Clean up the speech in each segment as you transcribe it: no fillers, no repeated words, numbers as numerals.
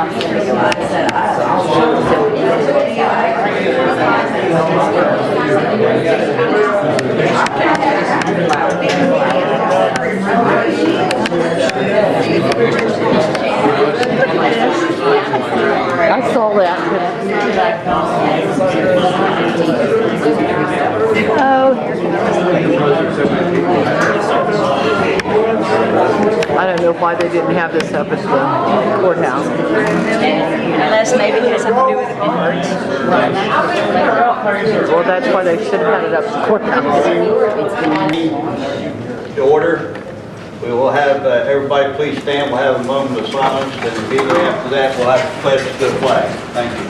I saw that. I don't know why they didn't have this up at the courthouse. Unless maybe it has something to do with the Well, that's why they should have had it up at the courthouse. To order. We will have everybody please stand. We'll have a moment of silence, and immediately after that we'll have to pledge to the flag. Thank you.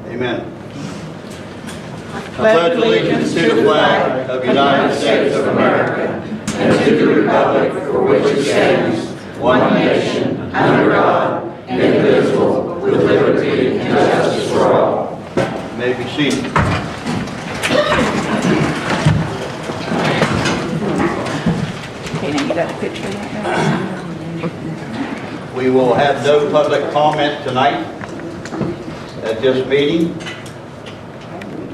Amen. I pledge allegiance to the flag of the United States of America and to the republic for which it stands, one nation, under God, indivisible, with liberty and justice for all. You may be seated. Okay, now you got a picture of that? We will have no public comment tonight at this meeting.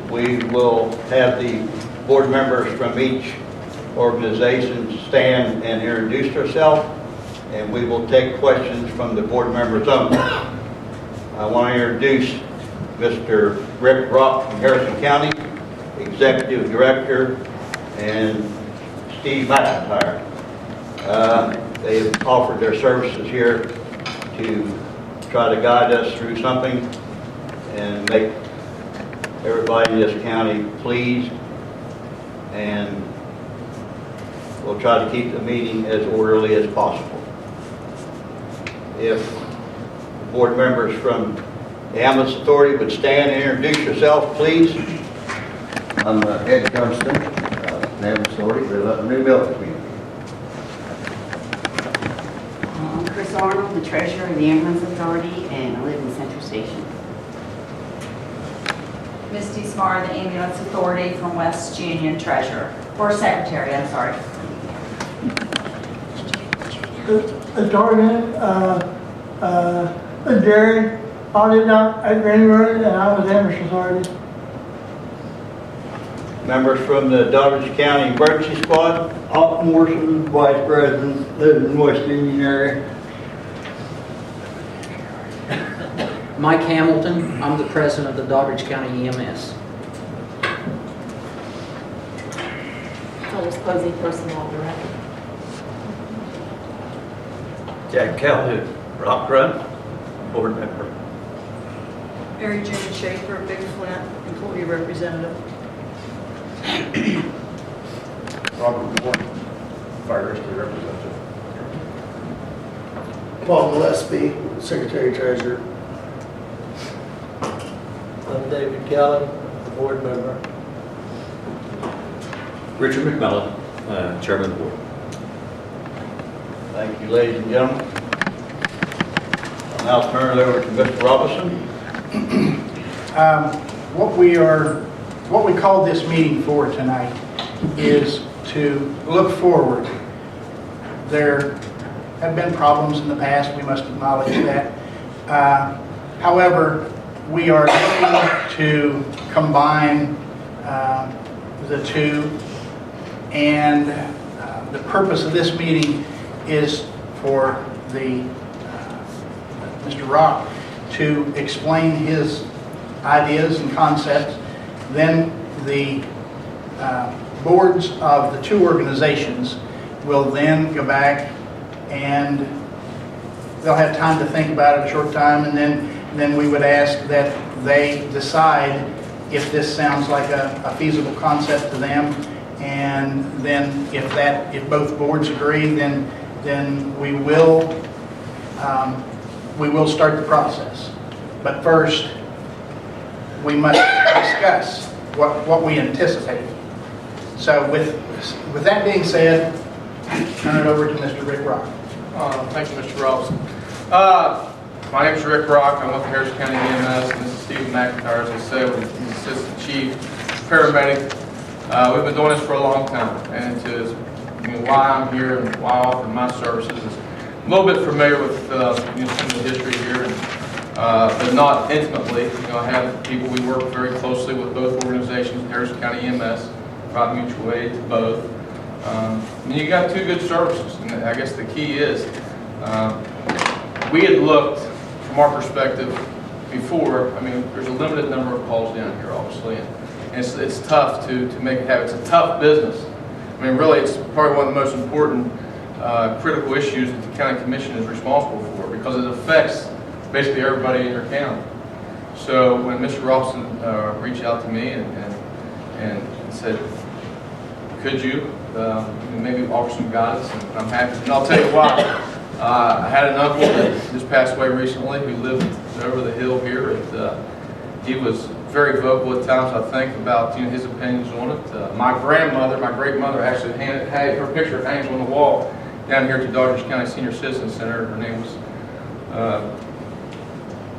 We will have the board members from each organization stand and introduce themselves, and we will take questions from the board members only. I want to introduce Mr. Rick Rock from Harrison County, Executive Director, and Steve McIntyre. They have offered their services here to try to guide us through something and make everybody in this county pleased, and we'll try to keep the meeting as orderly as possible. If board members from the Ambulance Authority would stand and introduce yourself, please. I'm Ed Johnston, Ambulance Authority. We live up in New Milton community. I'm Chris Arnold, the treasurer of the Ambulance Authority, and I live in Central Station. Misty Smar, the Ambulance Authority from West Union, treasurer, or secretary, I'm sorry. Jordan, Jerry, I lived out at Greenwood, and I was Ambulance Authority. Members from the Doddridge County Emergency Squad. Alt Morrison, Vice President, lives in West Union area. Mike Hamilton, I'm the president of the Doddridge County EMS. Phyllis Posey, personnel director. Jack Calhoun, Rock Run, board member. Mary Jane Schaefer, Big Flint, employee representative. Robert Moore, Fire Rescue Representative. Paul Gillespie, Secretary Treasurer. I'm David Callan, board member. Richard McMillan, chairman of the board. Thank you, ladies and gentlemen. I'll now turn it over to Mr. Robinson. What we called this meeting for tonight is to look forward. There have been problems in the past, we must acknowledge that. However, we are looking to combine the two, and the purpose of this meeting is for Mr. Rock to explain his ideas and concepts. Then the boards of the two organizations will then go back and they'll have time to think about it, a short time, and then we would ask that they decide if this sounds like a feasible concept to them, and then if both boards agree, then we will start the process. But first, we must discuss what we anticipate. So with that being said, turn it over to Mr. Rick Rock. Thank you, Mr. Robinson. My name is Rick Rock. I'm with Harris County EMS, and this is Steve McIntyre, as I said, with the Assistant Chief Paramedic. We've been doing this for a long time, and why I'm here and why I offer my services is a little bit familiar with some of the history here, but not intimately. I have people, we work very closely with both organizations, Harris County EMS, provide mutual aid to both. And you got two good services, and I guess the key is we had looked from our perspective before. I mean, there's a limited number of calls down here, obviously, and it's tough to make it happen. It's a tough business. I mean, really, it's probably one of the most important critical issues that the county commission is responsible for, because it affects basically everybody in your county. So when Mr. Robinson reached out to me and said, could you maybe offer some guidance, and I'm happy. And I'll tell you why. I had an uncle that just passed away recently who lived over the hill here. He was very vocal at times, I think, about his opinions on it. My grandmother, my great mother, actually had her picture hangs on the wall down here at the Doddridge County Senior Citizen Center. Her name was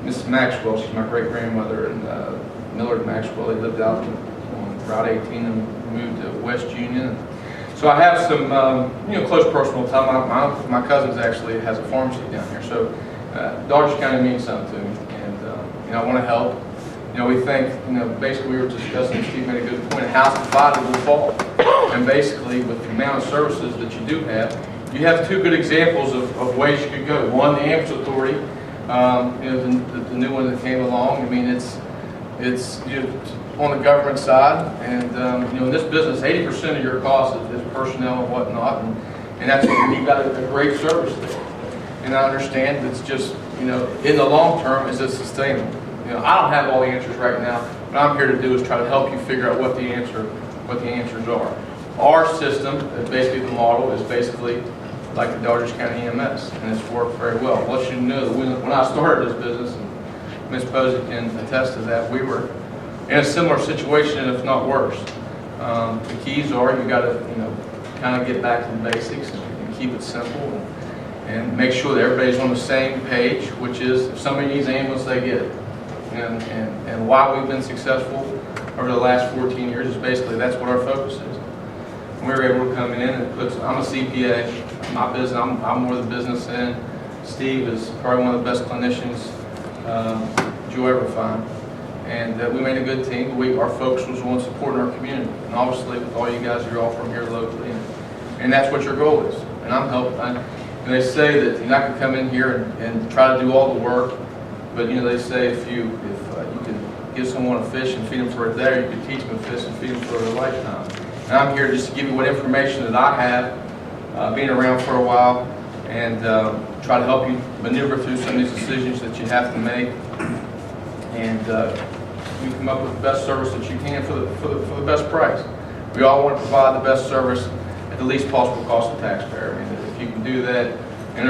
Mrs. Maxwell. She's my great grandmother, and Millard Maxwell. They lived out on Route 18 and moved to West Union. So I have some, close personal time. My cousin actually has a pharmacy down here, so Doddridge County means something to me, and I want to help. We think, basically we were discussing, Steve made a good point, a house divided will fall, and basically with the amount of services that you do have, you have two good examples of ways you could go. One, the ambulance authority, the new one that came along. I mean, it's on the government side, and in this business, 80% of your cost is personnel and whatnot, and that's when you've got a great service there. And I understand it's just, in the long term, is it sustainable? I don't have all the answers right now. What I'm here to do is try to help you figure out what the answers are. Our system, basically the model, is basically like the Doddridge County EMS, and it's worked very well. I'll let you know that when I started this business, and Ms. Posey can attest to that, we were in a similar situation, if not worse. The keys are you got to, kind of get back to the basics and keep it simple and make sure that everybody's on the same page, which is if somebody needs an ambulance, they get it. And why we've been successful over the last 14 years is basically that's what our focus is. And we were able to come in and I'm a CPA, my business, I'm more the business end. Steve is probably one of the best clinicians you'll ever find. And we made a good team. Our focus was on supporting our community. And obviously with all you guys, you're all from here locally. And that's what your goal is. And I'm helping. And they say that you're not going to come in here and try to do all the work. But they say if you could give someone a fish and feed them for a day, you could teach them to fish and feed them for a lifetime. And I'm here just to give you what information that I have, being around for a while, and try to help you maneuver through some of these decisions that you have to make. And we come up with the best service that you can for the best price. We all want to provide the best service at the least possible cost to the taxpayer. I mean, if you can do that, and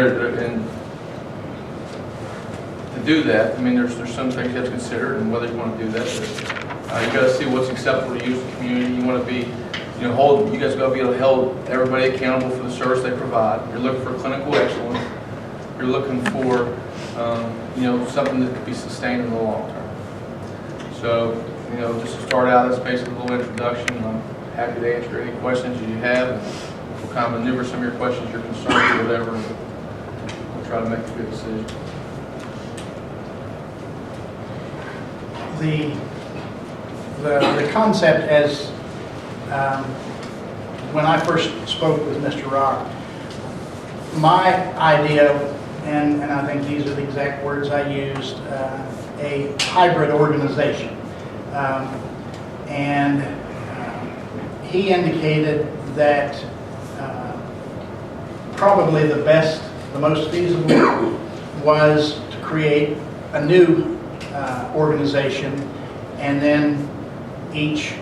to do that, I mean, there's some things you have to consider, and whether you want to do that. You got to see what's acceptable to you as a community. You want to be, you guys got to be able to hold everybody accountable for the service they provide. You're looking for clinical excellence. You're looking for, something that could be sustained in the long term. So, just to start out, that's basically a little introduction. I'm happy to answer any questions that you have. And we'll kind of maneuver some of your questions, your concerns, or whatever. And we'll try to make a good decision. The concept as when I first spoke with Mr. Rock, my idea, and I think these are the exact words I used, a hybrid organization. He indicated that probably the most feasible was to create a new organization, and then each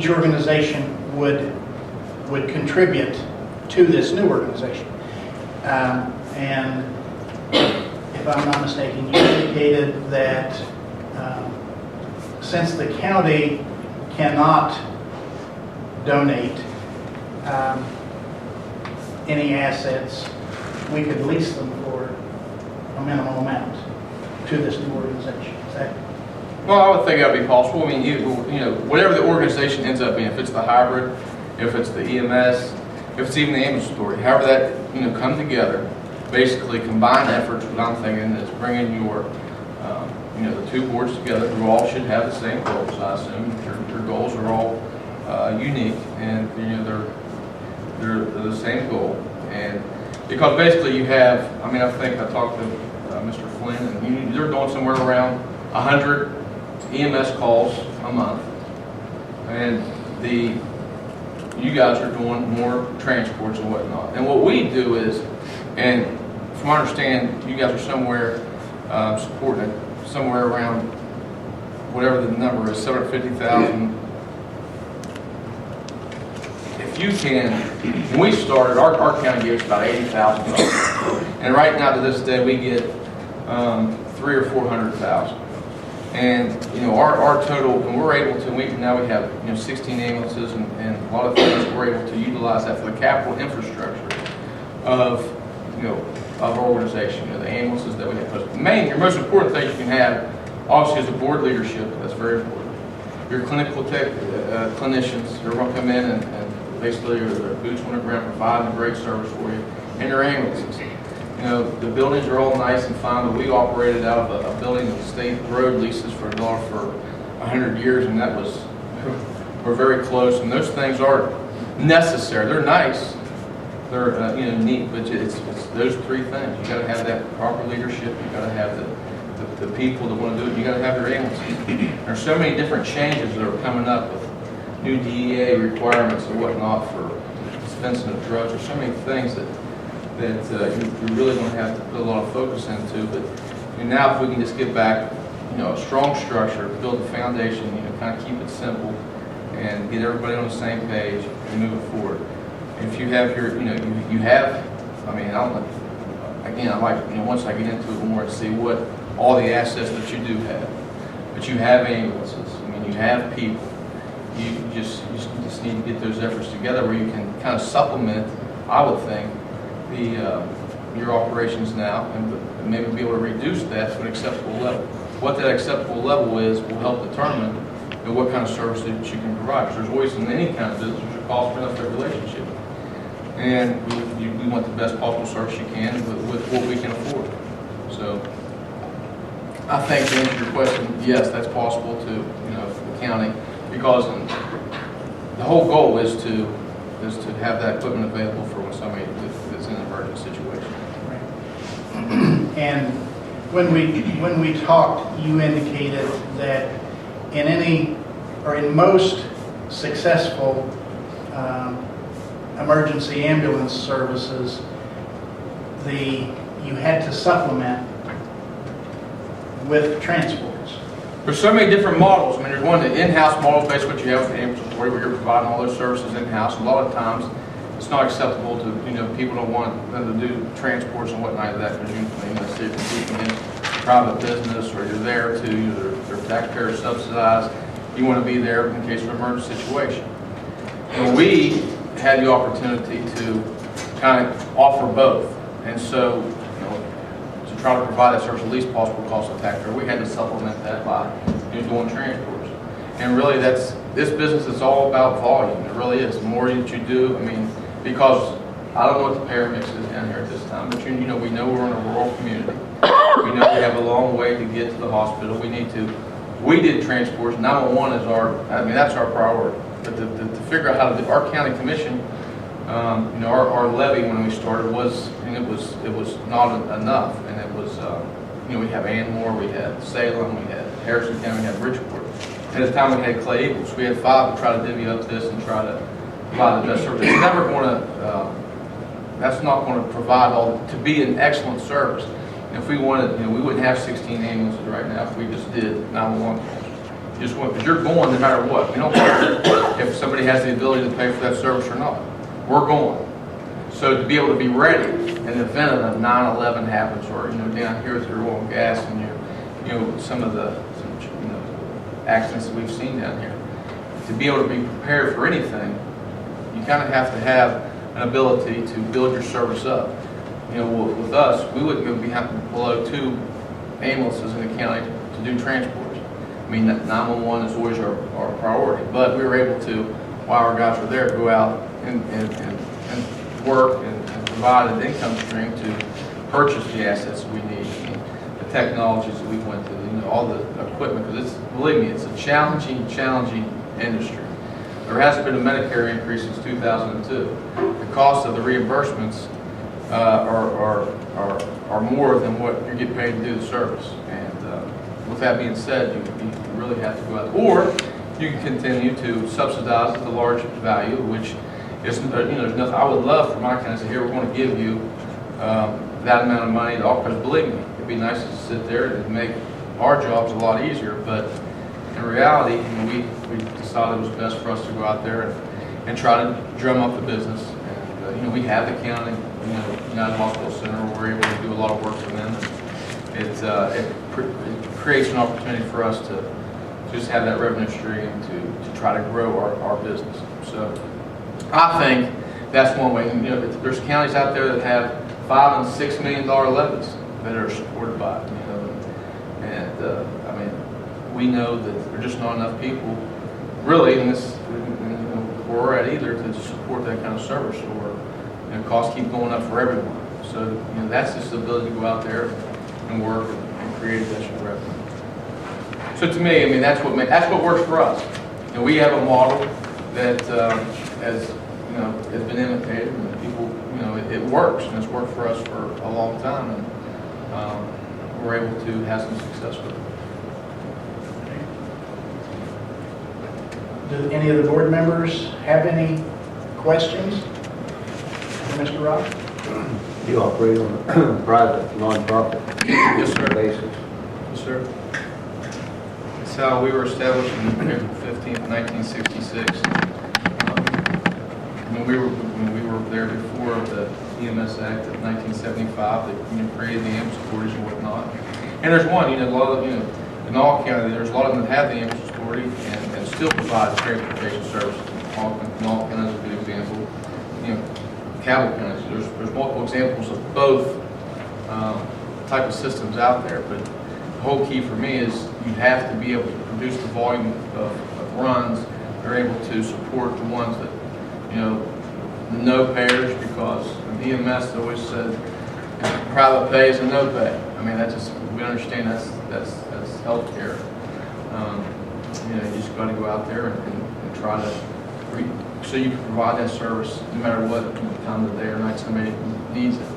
organization would contribute to this new organization. And if I'm not mistaken, you indicated that since the county cannot donate any assets, we could lease them for a minimum amount to this new organization. Is that Well, I would think that would be possible. I mean, you know, whatever the organization ends up being, if it's the hybrid, if it's the EMS, if it's even the ambulance authority, however that, come together, basically combine efforts, what I'm thinking is bringing your, the two boards together, who all should have the same goals, I assume. Your goals are all unique, and, they're the same goal. And because basically you have, I think I talked to Mr. Flynn, and they're doing somewhere around 100 EMS calls a month, and you guys are doing more transports and whatnot. And what we do is, and from what I understand, you guys are somewhere supporting it, somewhere around whatever the number is, 750,000. If you can, when we started, our county gave us about $80,000, and right now to this day we get 300,000 or 400,000. And our total, and we're able to, now we have 16 ambulances and a lot of things, we're able to utilize that for the capital infrastructure of our organization, the ambulances that we have. But your most important thing you can have, obviously, is the board leadership. That's very important. Your clinical clinicians who are going to come in and basically are their boots on the ground, providing a great service for you, and your ambulances. The buildings are all nice and fine, but we operated out of a building that state road leases for for 100 years, and that was, we're very close, and those things are necessary. They're nice, they're neat, but it's those three things. You got to have that proper leadership. You got to have the people that want to do it. You got to have your ambulances. There's so many different changes that are coming up with new DEA requirements and whatnot for dispensing of drugs. There's so many things that you're really going to have to put a lot of focus into. But now if we can just get back, a strong structure, build a foundation, kind of keep it simple, and get everybody on the same page and move it forward. If you have your, you have, I don't know, again, I like, once I get into it more and see what all the assets that you do have. But you have ambulances, you have people. You just need to get those efforts together where you can kind of supplement, I would think, your operations now, and maybe be able to reduce that to an acceptable level. What that acceptable level is will help determine what kind of service that you can provide. Because there's always, in any kind of business, there's a cost benefit relationship. And we want the best possible service you can with what we can afford. So I think to answer your question, yes, that's possible to the county, because the whole goal is to have that equipment available for when somebody is in an emergency situation. And when we talked, you indicated that in most successful emergency ambulance services, you had to supplement with transports. There's so many different models. There's one, the in-house model, basically what you have with the ambulance authority, where you're providing all those services in-house. A lot of times, it's not acceptable to, people don't want them to do transports and whatnot of that, because you see you're competing against private business, or you're there to, they're taxpayer subsidized. You want to be there in case of an emergency situation. And we had the opportunity to kind of offer both. And so, to try to provide that service at least possible cost of taxpayer, we had to supplement that by doing transports. And really, this business is all about volume. It really is. The more that you do, because I don't know what the payer mix is down here at this time, but we know we're in a rural community. We know we have a long way to get to the hospital. We did transports. 911 is that's our priority. But to figure out how to do, our county commission, our levy when we started was not enough, and it was, we have Anmore, we had Salem, we had Harrison County, we had Bridgeport. And at the time we had Clay Eagles. We had 5 to try to divvy up this and try to provide the best service. It's never going to, that's not going to provide to be an excellent service. And if we wanted, we wouldn't have 16 ambulances right now if we just did 911 calls. Because you're going no matter what. We don't care if somebody has the ability to pay for that service or not. We're going. So to be able to be ready in the event of a 9/11 happens, or down here with your oil and gas, and some of the accidents that we've seen down here, to be able to be prepared for anything, kind of have to have an ability to build your service up. You know, with us, we wouldn't go below 2 ambulances in the county to do transports. I mean, 911 is always our priority, but we were able to, while our guys were there, go out and work and provide an income stream to purchase the assets we need, the technologies that we went through, you know, all the equipment, because believe me, it's a challenging industry. There hasn't been a Medicare increase since 2002. The cost of the reimbursements are more than what you get paid to do the service. And with that being said, you really have to go out, or you can continue to subsidize at the large value, which is, you know, there's nothing. I would love for my county to say, here, we're going to give you that amount of money to all, because believe me, it'd be nice to sit there and make our jobs a lot easier, but in reality, you know, we decided it was best for us to go out there and try to drum up the business. And, you know, we have the county, you know, United Hospital Center, where we're able to do a lot of work for them. It creates an opportunity for us to just have that revenue stream to try to grow our business. So I think that's one way. You know, there's counties out there that have $5 and $6 million levies that are supported by it, you know, and I mean, we know that there's just not enough people really in this, where we're at either, to support that kind of service, or, you know, costs keep going up for everyone. So, you know, that's just the ability to go out there and work and create additional revenue. So to me, I mean, that's what works for us. You know, we have a model that has been imitated, and people, you know, it works, and it's worked for us for a long time, and we're able to have some success with it. Do any of the board members have any questions for Mr. Rock? You operate on a private, nonprofit Yes, sir. basis. Yes, sir. That's how we were established on April 15th, 1966. When we were there before the EMS Act of 1975, that created the ambulance authorities and whatnot. And there's one, a lot of, in all counties, there's a lot of them that have the ambulance authority and still provide transportation services. In all counties, a good example. Capital counties, there's multiple examples of both type of systems out there, but the whole key for me is you have to be able to produce the volume of runs. They're able to support the ones that, the no payers, because EMS always said private pay is a no pay. I mean, we understand that's healthcare. You just got to go out there and try to so you can provide that service no matter what time of the day or night somebody needs it.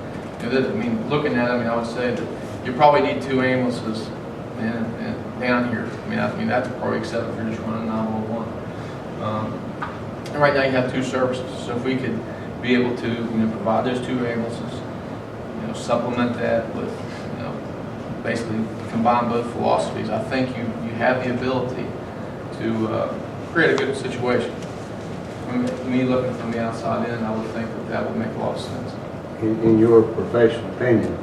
Looking at it, I would say that you probably need 2 ambulances and down here. I mean that's probably except if you're just running 911. And right now you have 2 services. So if we could be able to provide those 2 ambulances, supplement that with basically combine both philosophies, I think you have the ability to create a good situation. Me looking from the outside in, I would think that would make a lot of sense. In your professional opinion,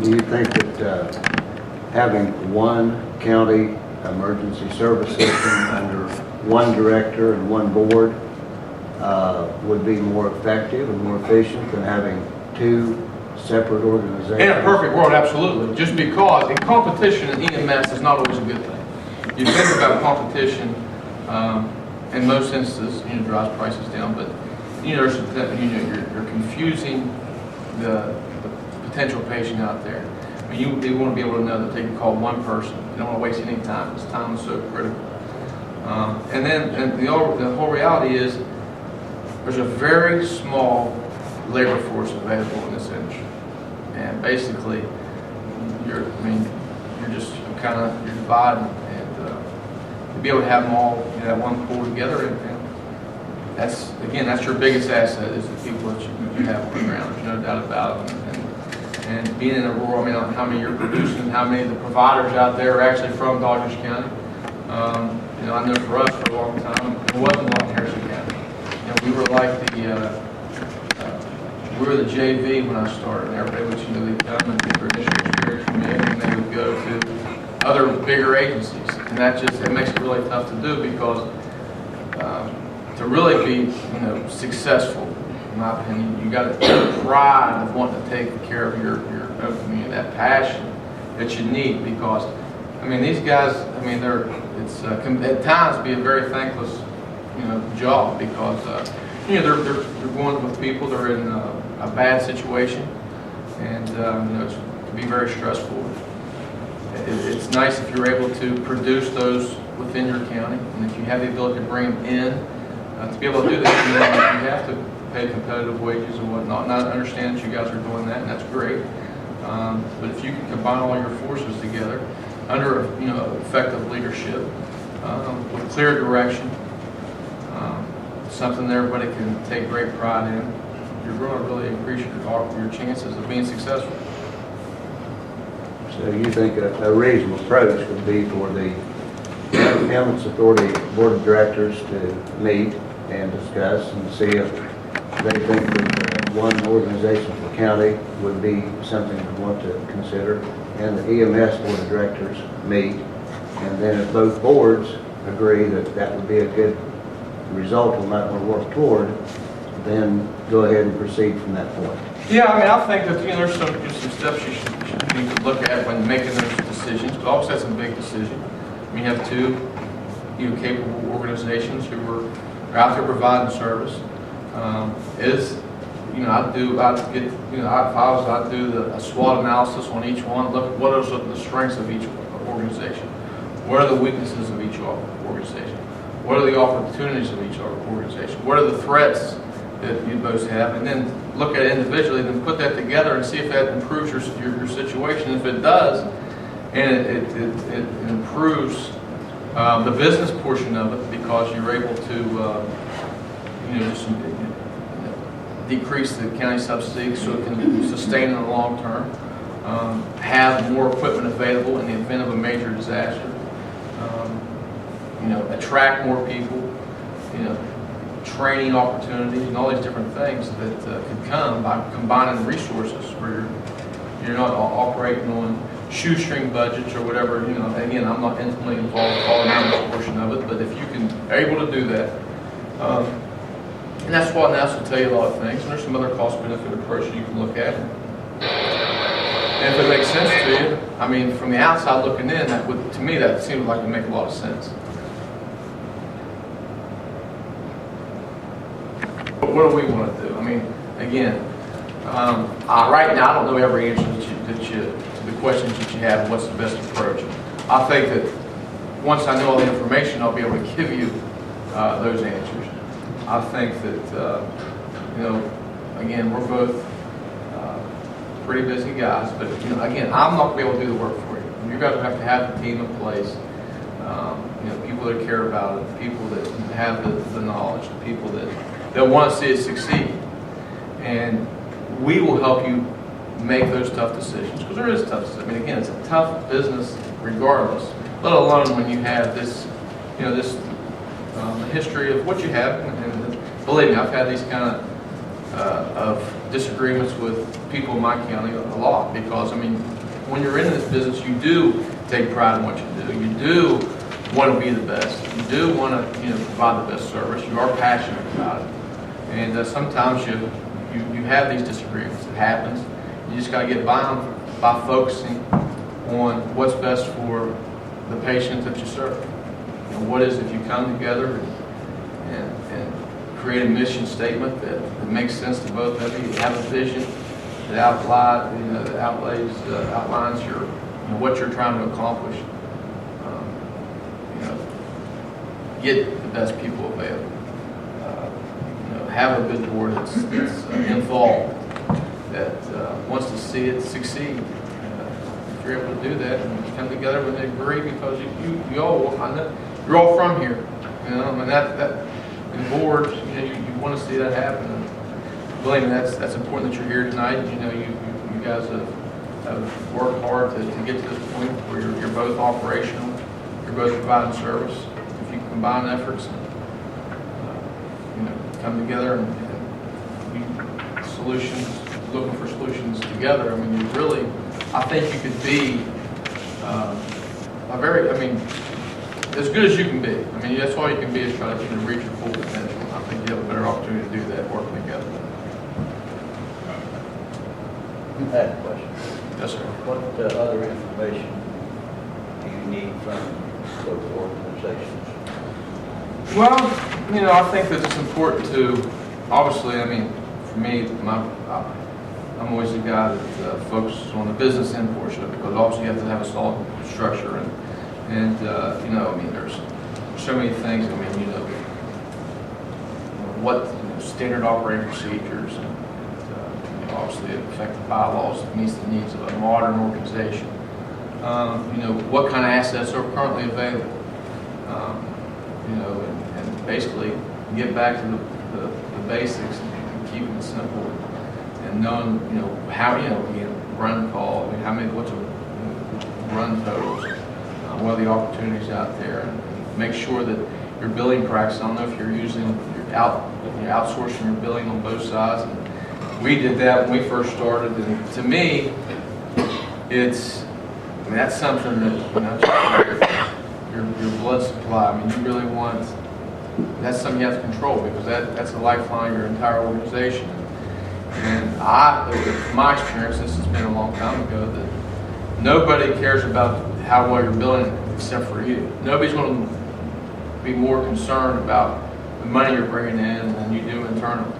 do you think that having one county emergency service system under one director and one board would be more effective and more efficient than having 2 separate organizations? In a perfect world, absolutely. Just because in competition in EMS is not always a good thing. You think about competition, in most instances, drives prices down, but you're confusing the potential patient out there. They want to be able to know that they can call one person. They don't want to waste any time. This time is so critical. And the whole reality is there's a very small labor force available in this industry, and basically you're dividing, and to be able to have them all that one pool together, and that's your biggest asset is the people that you have on the ground. There's no doubt about it. And being in a rural, how many you're producing, how many of the providers out there are actually from Douglas County. I know for us for a long time, there wasn't a lot in Harrison County. We were like we were the JV when I started. Everybody would, they'd come and get their initial experience from me, and they would go to other bigger agencies. And it makes it really tough to do, because to really be, successful, in my opinion, you got to pride of wanting to take care of your own community, that passion that you need, because, these guys, it's can at times be a very thankless, job, because, they're going with people, they're in a bad situation, and, it can be very stressful. It's nice if you're able to produce those within your county, and if you have the ability to bring them in, to be able to do that, you have to pay competitive wages and whatnot. And I understand that you guys are doing that, and that's great. But if you can combine all your forces together under, effective leadership, with clear direction, something that everybody can take great pride in, you're going to really increase your chances of being successful. So you think a reasonable approach would be for the Ambulance Authority Board of Directors to meet and discuss and see if they think that one organization for the county would be something we want to consider, and the EMS Board of Directors meet, and then if both boards agree that that would be a good result we might want to work toward, then go ahead and proceed from that point. Yeah, I think that, there's some steps you need to look at when making those decisions, but also that's a big decision. We have two, capable organizations who are out there providing service. I'd do a SWOT analysis on each one, look at what are the strengths of each organization, what are the weaknesses of each organization, what are the opportunities of each organization, what are the threats that you both have, and then look at it individually, then put that together and see if that improves your situation. If it does, and it improves the business portion of it, because you're able to decrease the county subsidy so it can sustain in the long term, have more equipment available in the event of a major disaster, attract more people, training opportunities, and all these different things that could come by combining resources, where you're not operating on shoestring budgets or whatever. Again, I'm not intimately involved with all the numbers portion of it, but if you can able to do that, and that's why NAS will tell you a lot of things, and there's some other cost-benefit approaches you can look at. And if it makes sense to you, from the outside looking in, to me, that seems like it would make a lot of sense. But what do we want to do? Again, right now, I don't know every answer to the questions that you have, what's the best approach. I think that once I know all the information, I'll be able to give you those answers. I think that, again, we're both pretty busy guys, but, again, I'm not going to be able to do the work for you. You guys have to have the team in place, people that care about it, people that have the knowledge, the people that want to see it succeed. And we will help you make those tough decisions, because there is tough decisions. Again, it's a tough business regardless, let alone when you have this, history of what you have. And believe me, I've had these kind of disagreements with people in my county a lot, because when you're in this business, you do take pride in what you do. You do want to be the best. You do want to provide the best service. You are passionate about it, and sometimes you have these disagreements. It happens. You just got to get by them by focusing on what's best for the patient that you serve. What is, if you come together and create a mission statement that makes sense to both of you, you have a vision that outlines your what you're trying to accomplish. Get the best people available. Have a good board that's involved, that wants to see it succeed. If you're able to do that and come together and agree, because you all, I know, you're all from here, and that the board, you want to see that happen. And believe me, that's important that you're here tonight. You guys have worked hard to get to this point where you're both operational, you're both providing service. If you combine efforts, come together and looking for solutions together. You really, I think you could be as good as you can be. That's all you can be, is try to reach your full potential. opportunity to do that, working together. I had a question. Yes, sir. What other information do you need from those organizations? Well, I think that it's important to, obviously, for me, I'm always the guy that focuses on the business end portion of it, because obviously you have to have a solid structure, and there's so many things, what standard operating procedures, and obviously it affects the bylaws, it meets the needs of a modern organization. What kind of assets are currently available, and basically get back to the basics and keeping it simple, and knowing, how, again, run call, what's a run totals, what are the opportunities out there, and make sure that your billing practice, I don't know if you're outsourcing your billing on both sides. And we did that when we first started, and to me, that's something that, your blood supply, you really want, that's something you have to control, because that's the lifeline of your entire organization. And from my experience, this has been a long time ago, that nobody cares about how well you're billing except for you. Nobody's going to be more concerned about the money you're bringing in than you do internally.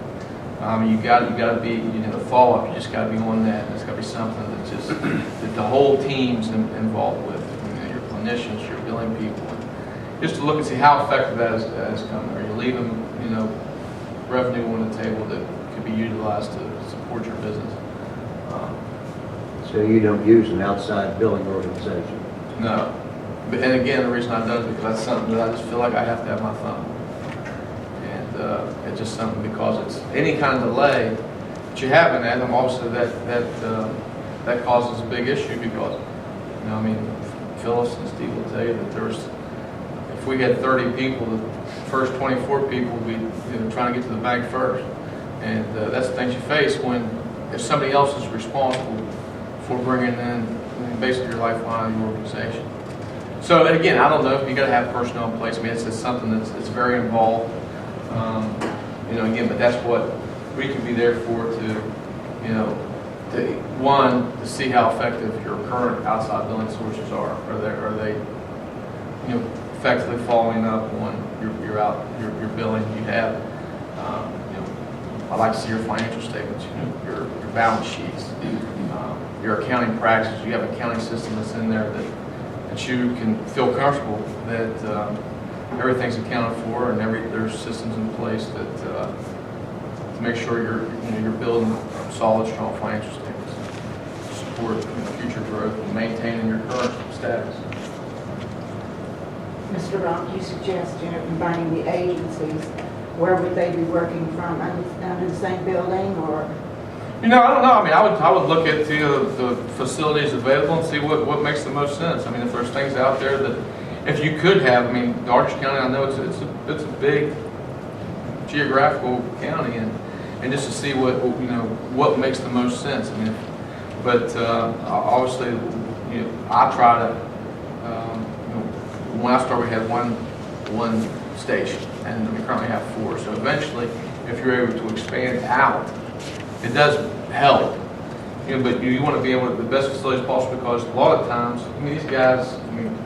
You got to be, follow up. You just got to be on that. And it's got to be something that the whole team's involved with. Your clinicians, your billing people, just to look and see how effective that has come. Are you leaving, revenue on the table that could be utilized to support your business? So you don't use an outside billing organization? No. And again, the reason I've done it is because that's something that I just feel like I have to have my thumb. And it's just something, because it's any kind of delay that you have in that, and obviously that causes a big issue, because, Phyllis and Steve will tell you that if we had 30 people, the first 24 people would be trying to get to the bank first. And that's the things you face if somebody else is responsible for bringing in basically your lifeline of your organization. So again, I don't know if you got to have personnel in place. It's something that's very involved. Again, but that's what we can be there for, to see how effective your current outside billing sources are. Are they effectively following up on your billing you have? I like to see your financial statements, your balance sheets, your accounting practices. You have an accounting system that's in there that you can feel comfortable that everything's accounted for, and there's systems in place that to make sure you're building solid, strong financial statements to support future growth and maintaining your current status. Mr. Rock, you suggested combining the agencies. Where would they be working from? Under the same building, or? I don't know. I would look at the facilities available and see what makes the most sense. If there's things out there that, if you could have, Dougherty County, I know it's a big geographical county, and just to see what makes the most sense. But obviously, I try to. When I started, we had one station, and we currently have 4. So eventually, if you're able to expand out, it does help. But you want to be able to the best facilities possible, because a lot of times, these guys,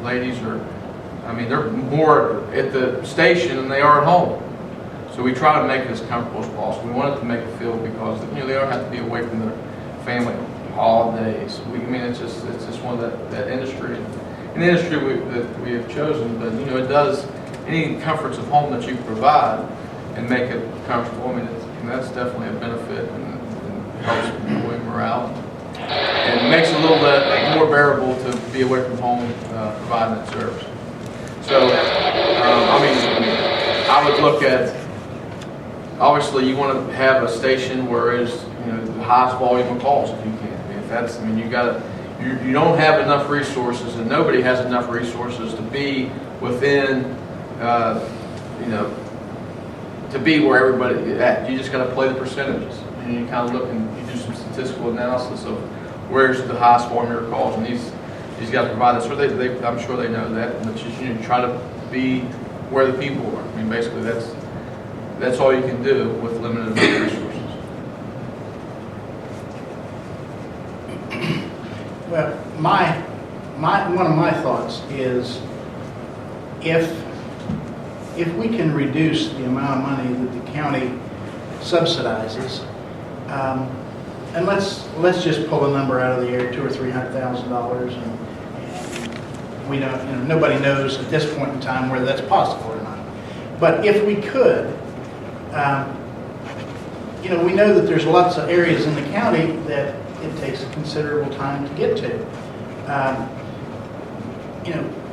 ladies are, they're more at the station than they are at home. So we try to make it as comfortable as possible. We want it to make it feel, because they don't have to be away from their family holidays. It's just one of that industry, an industry that we have chosen. But it does, any comforts of home that you provide and make it comfortable. That's definitely a benefit, and helps employee morale, and makes it a little bit more bearable to be away from home providing that service. So, I would look at, obviously you want to have a station where it's the highest volume of calls if you can. If that's, you don't have enough resources, and nobody has enough resources to be within, to be where everybody is at. You just got to play the percentages, and you kind of look and you do some statistical analysis of where's the highest volume of calls, and these guys provide that. So I'm sure they know that, but just try to be where the people are. Basically that's all you can do with limited amount of resources. Well, one of my thoughts is if we can reduce the amount of money that the county subsidizes, and let's just pull a number out of the air, $200,000 or $300,000, and we don't, nobody knows at this point in time whether that's possible or not. But if we could, we know that there's lots of areas in the county that it takes a considerable time to get to.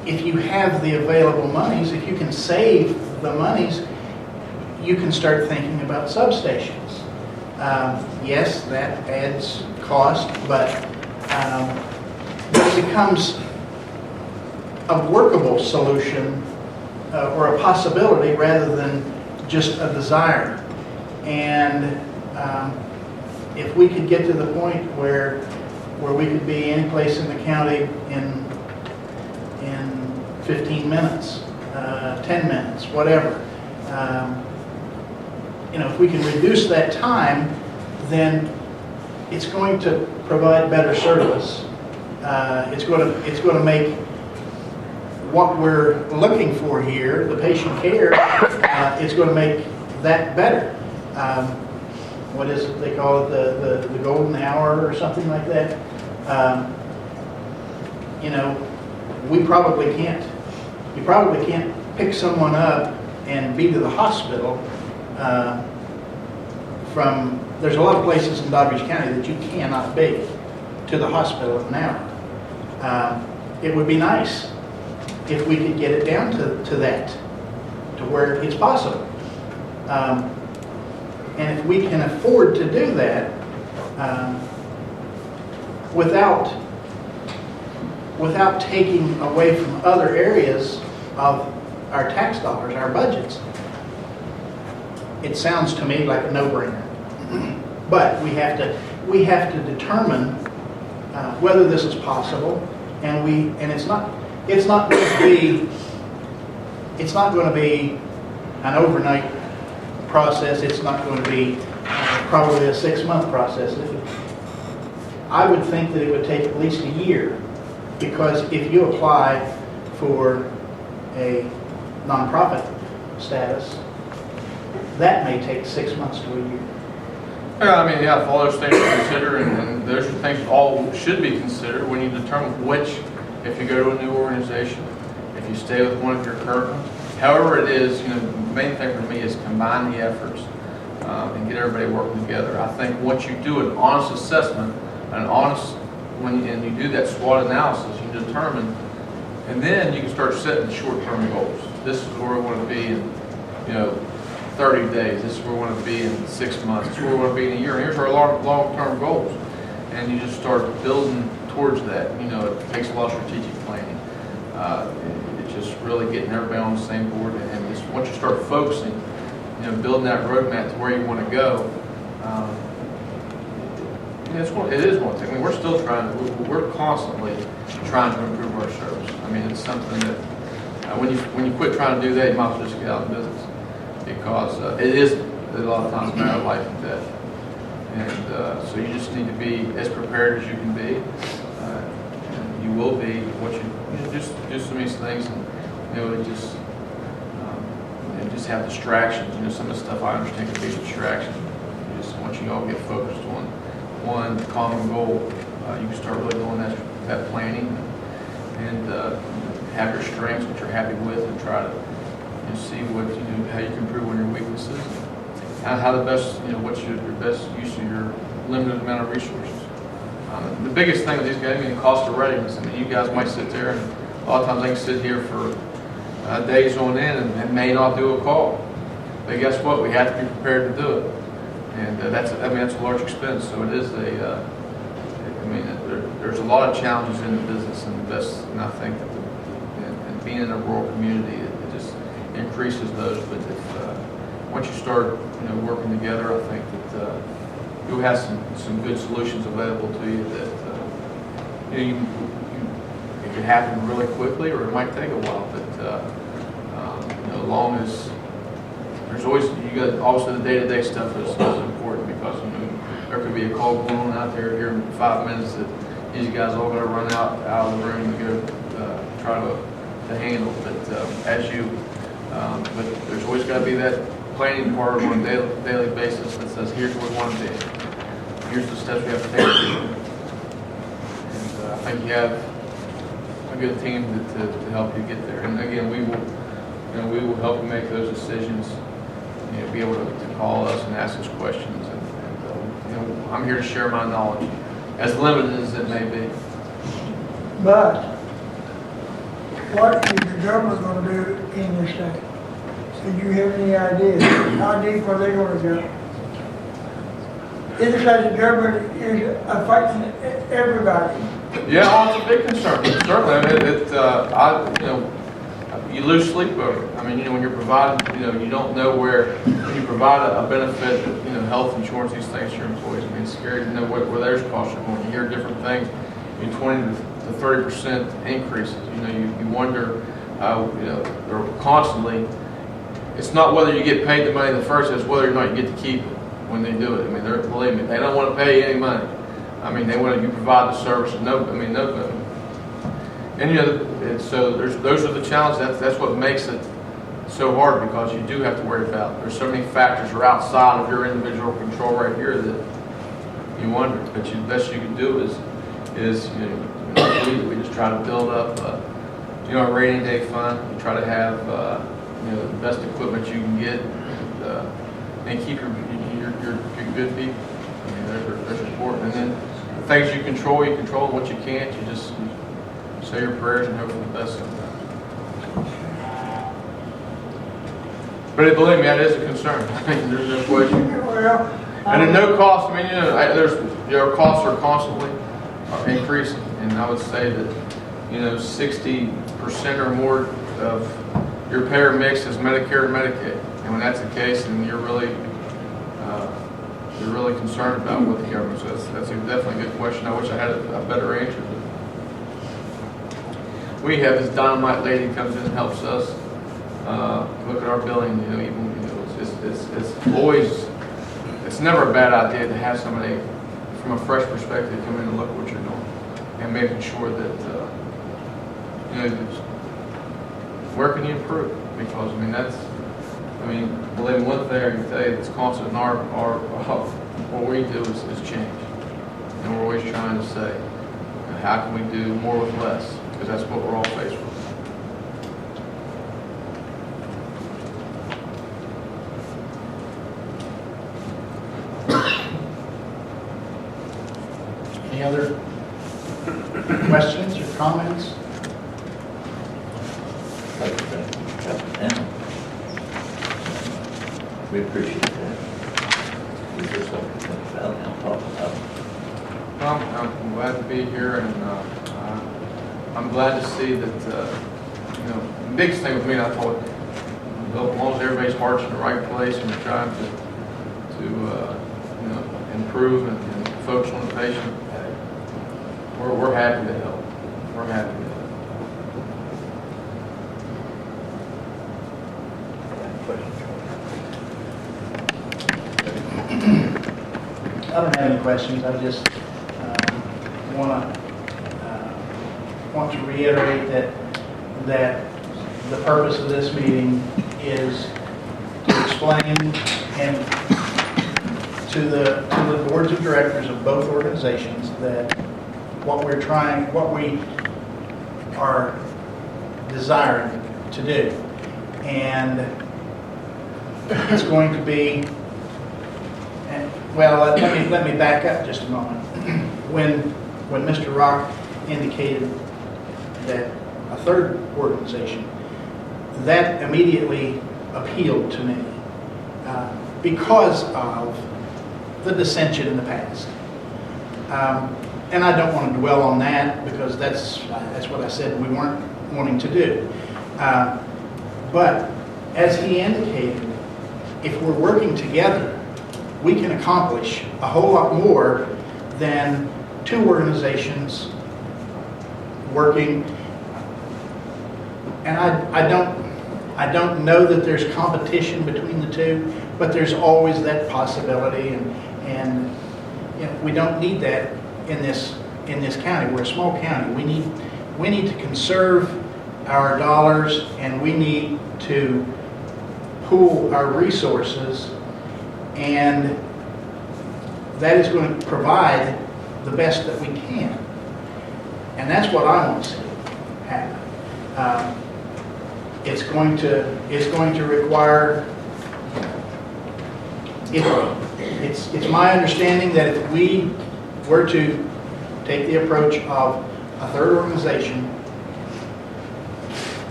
If you have the available monies, if you can save the monies, you can start thinking about substations. Yes, that adds cost, but it becomes a workable solution or a possibility rather than just a desire. And if we could get to the point where we could be any place in the county in 15 minutes, 10 minutes, whatever. If we can reduce that time, then it's going to provide better service. It's going to make what we're looking for here, the patient care, it's going to make that better. What is it they call it, the golden hour or something like that? You probably can't pick someone up and be to the hospital there's a lot of places in Doddridge County that you cannot be to the hospital in an hour. It would be nice if we could get it down to that, to where it's possible. And if we can afford to do that without taking away from other areas of our tax dollars, our budgets, it sounds to me like a no-brainer. But we have to determine whether this is possible, and it's not going to be an overnight process. It's not going to be probably a 6-month process. I would think that it would take at least a year, because if you apply for a nonprofit status, that may take 6 months to a year. Yeah, all those things to consider, and those are things all should be considered when you determine if you go to a new organization, if you stay with one of your current ones. However it is, the main thing for me is combine the efforts and get everybody working together. I think once you do an honest assessment, and you do that SWOT analysis, you determine, and then you can start setting short-term goals. This is where we want to be in, 30 days. This is where we want to be in 6 months. This is where we want to be in a year. And here's our long-term goals. And you just start building towards that. It takes a lot of strategic planning. It's just really getting everybody on the same board. And just once you start focusing, building that roadmap to where you want to go, it is one thing. We're still we're constantly trying to improve our service. It's something that when you quit trying to do that, you might as well just get out of business. Because it is a lot of times a matter of life and death. And so you just need to be as prepared as you can be. And you will be what you just do some of these things, and just have distractions. Some of the stuff I understand can be distractions. Just once you all get focused on one common goal, you can start really doing that planning and have your strengths, which you're happy with, and try to see how you can improve on your weaknesses, and how the best, what's your best use of your limited amount of resources. The biggest thing with these guys, cost of readiness. You guys might sit there, and a lot of times they can sit here for days on end and may not do a call. But guess what? We have to be prepared to do it, and that's a large expense. So it is there's a lot of challenges in the business, and I think that being in a rural community, it just increases those. But once you start, working together, I think that you'll have some good solutions available to you that it can happen really quickly, or it might take a while. But as long as there's always, you got, also the day-to-day stuff is important because, I mean, there could be a call going on out there here in 5 minutes that these guys all gotta run out of the room and go, try to handle, but but there's always gotta be that planning part on a daily basis that says, here's where we want to be. Here's the steps we have to take. And I think you have a good team to help you get there. And again, we will help you make those decisions. Be able to call us and ask us questions. And I'm here to share my knowledge, as limited as it may be. But what is the government gonna do in this state? Do you have any idea how deep are they gonna go? It looks like the government is affecting everybody. Yeah, well, it's a big concern. Certainly, you lose sleep over it. I mean, when you're providing, you don't know when you provide a benefit, health insurance, these things to your employees. I mean, it's scary to know where those costs are going. You hear different things, 20 to 30% increases. You wonder, they're constantly. It's not whether you get paid the money the first, it's whether or not you get to keep it when they do it. I mean, believe me, they don't want to pay you any money. I mean, they want you to provide the service. No. And and so those are the challenges. That's what makes it so hard, because you do have to worry about. There's so many factors that are outside of your individual control right here that you wonder. But the best you can do is we just try to build up a rainy day fund. We try to have the best equipment you can get, and keep your good people. I mean, they're important. And then the things you control, and what you can't, you just say your prayers and hope for the best sometimes. But believe me, that is a concern. I mean, there's no question. And at no cost. I mean, your costs are constantly increasing, and I would say that 60% or more of your payer mix is Medicare and Medicaid. And when that's the case, then you're really concerned about what the government says. That's definitely a good question. I wish I had a better answer. We have this dynamite lady who comes in and helps us look at our billing. It's never a bad idea to have somebody from a fresh perspective come in and look at what you're doing and making sure that where can you improve? Because believe me, one thing I can tell you that's constant in our what we do is change, and we're always trying to say, how can we do more with less? Because that's what we're all faced with. Any other questions or comments? We appreciate that. Is there something to think about and talk about? I'm glad to be here, and I'm glad to see that, the biggest thing with me, I thought, as long as everybody's heart's in the right place and we're trying to improve and focus on the patient, we're happy to help. We're happy to help. I don't have any questions. I just want to reiterate that the purpose of this meeting is to explain and to the boards of directors of both organizations that what we are desiring to do. And it's going to be, well, let me back up just a moment. When Mr. Rock indicated that a third organization, that immediately appealed to me because of the dissension in the past. And I don't want to dwell on that because that's what I said we weren't wanting to do. But as he indicated, if we're working together, we can accomplish a whole lot more than two organizations working. And I I don't know that there's competition between the two, but there's always that possibility, and you know, we don't need that in this county. We're a small county. We need to conserve our dollars, and we need to pool our resources, and that is going to provide the best that we can. And that's what I want to see happen. It's going to require, it's my understanding that if we were to take the approach of a third organization,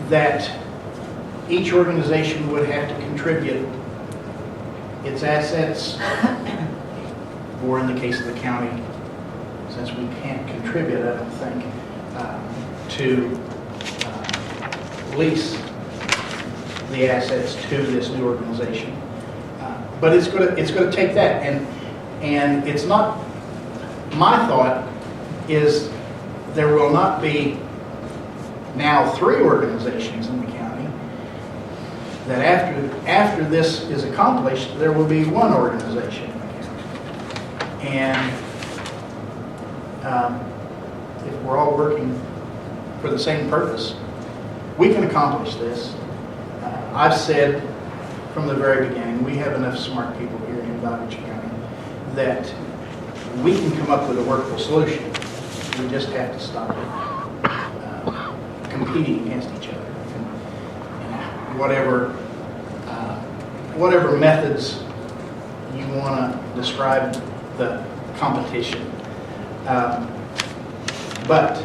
that each organization would have to contribute its assets, or in the case of the county, since we can't contribute, I don't think, to lease the assets to this new organization. But it's going to take that, and it's not, my thought is there will not be now 3 organizations in the county, that after this is accomplished, there will be 1 organization in the county. And if we're all working for the same purpose, we can accomplish this. I've said from the very beginning, we have enough smart people here in Doddridge County that we can come up with a workable solution. We just have to stop competing against each other. And whatever methods you want to describe the competition. But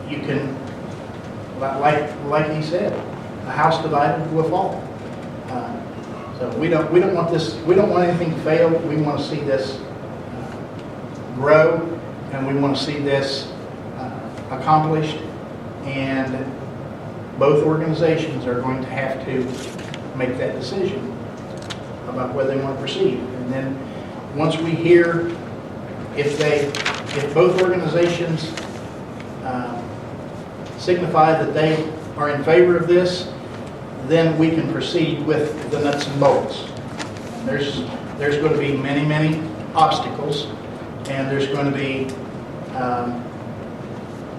you can, like he said, a house divided will fall. So we don't want this. We don't want anything to fail. We want to see this grow, and we want to see this accomplished. And both organizations are going to have to make that decision about whether they want to proceed. And then once we hear if both organizations signify that they are in favor of this, then we can proceed with the nuts and bolts. And there's going to be many, many obstacles, and there's going to be